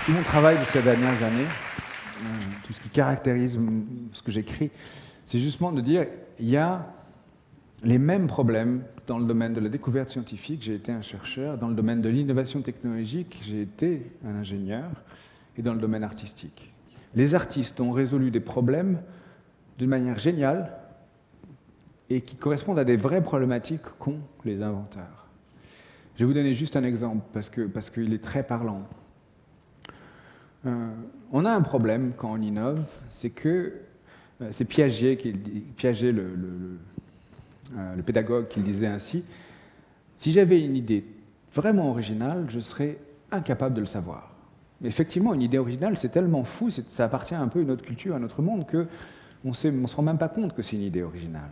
Tout mon travail de ces dernières années, tout ce qui caractérise ce que j'écris, c'est justement de dire il y a les mêmes problèmes dans le domaine de la découverte scientifique, j'ai été un chercheur, dans le domaine de l'innovation technologique, j'ai été un ingénieur, et dans le domaine artistique. Les artistes ont résolu des problèmes d'une manière géniale et qui correspondent à des vraies problématiques qu'ont les inventeurs. Je vais vous donner juste un exemple parce qu'il est très parlant. On a un problème quand on innove, c'est que c'est Piaget, le pédagogue, qui le disait ainsi, si j'avais une idée vraiment originale, je serais incapable de le savoir. Mais effectivement, une idée originale, c'est tellement fou, ça appartient un peu à une autre culture, à notre monde, qu'on ne se rend même pas compte que c'est une idée originale.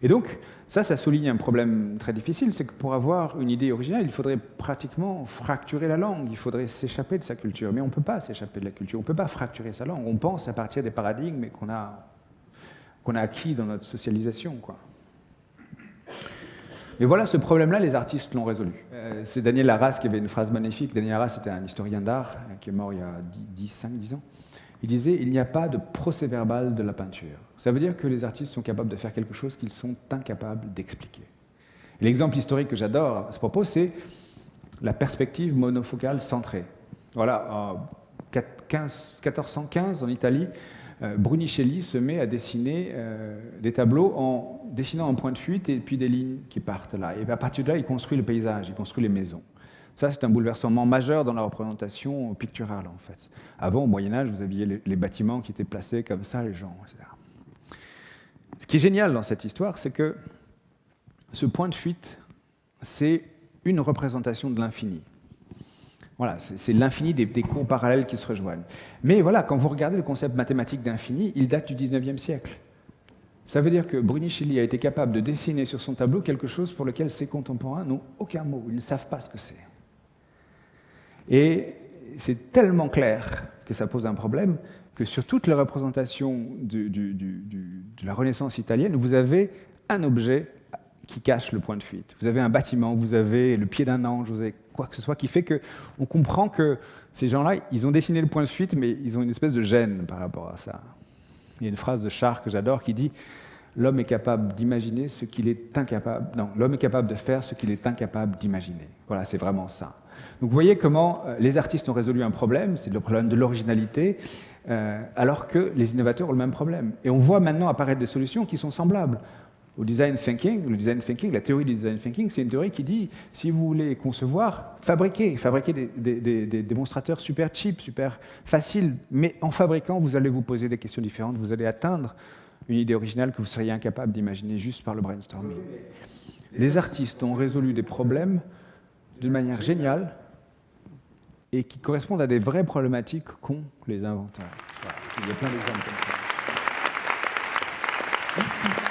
Et donc, ça souligne un problème très difficile, c'est que pour avoir une idée originale, il faudrait pratiquement fracturer la langue, il faudrait s'échapper de sa culture. Mais on ne peut pas s'échapper de la culture, on ne peut pas fracturer sa langue. On pense à partir des paradigmes qu'on a acquis dans notre socialisation, quoi. Et voilà, ce problème-là, les artistes l'ont résolu. C'est Daniel Arras qui avait une phrase magnifique. Daniel Arras était un historien d'art qui est mort il y a 5-10 ans. Il disait « Il n'y a pas de procès-verbal de la peinture ». Ça veut dire que les artistes sont capables de faire quelque chose qu'ils sont incapables d'expliquer. L'exemple historique que j'adore à ce propos, c'est la perspective monofocale centrée. Voilà, en 1415, en Italie, Brunicelli se met à dessiner des tableaux en dessinant un point de fuite et puis des lignes qui partent là. Et à partir de là, il construit le paysage, il construit les maisons. Ça, c'est un bouleversement majeur dans la représentation picturale, en fait. Avant, au Moyen-Âge, vous aviez les bâtiments qui étaient placés comme ça, les gens, etc. Ce qui est génial dans cette histoire, c'est que ce point de fuite, c'est une représentation de l'infini. Voilà, c'est l'infini des cours parallèles qui se rejoignent. Mais voilà, quand vous regardez le concept mathématique d'infini, il date du XIXe siècle. Ça veut dire que Brunicelli a été capable de dessiner sur son tableau quelque chose pour lequel ses contemporains n'ont aucun mot, ils ne savent pas ce que c'est. Et c'est tellement clair que ça pose un problème que sur toutes les représentations de la Renaissance italienne, vous avez un objet qui cache le point de fuite. Vous avez un bâtiment, vous avez le pied d'un ange, vous avez quoi que ce soit qui fait qu'on comprend que ces gens-là, ils ont dessiné le point de fuite, mais ils ont une espèce de gêne par rapport à ça. Il y a une phrase de Chartres que j'adore qui dit « L'homme est capable d'imaginer ce qu'il est incapable... Non, l'homme est capable de faire ce qu'il est incapable d'imaginer. » Voilà, c'est vraiment ça. Donc vous voyez comment les artistes ont résolu un problème, c'est le problème de l'originalité, alors que les innovateurs ont le même problème. Et on voit maintenant apparaître des solutions qui sont semblables. Au design thinking, la théorie du design thinking, c'est une théorie qui dit, si vous voulez concevoir, fabriquez des démonstrateurs super cheap, super faciles, mais en fabriquant, vous allez vous poser des questions différentes, vous allez atteindre une idée originale que vous seriez incapable d'imaginer juste par le brainstorming. Les artistes ont résolu des problèmes d'une manière géniale et qui correspondent à des vraies problématiques qu'ont les inventeurs. Voilà. Il y a plein d'exemples comme ça. Merci.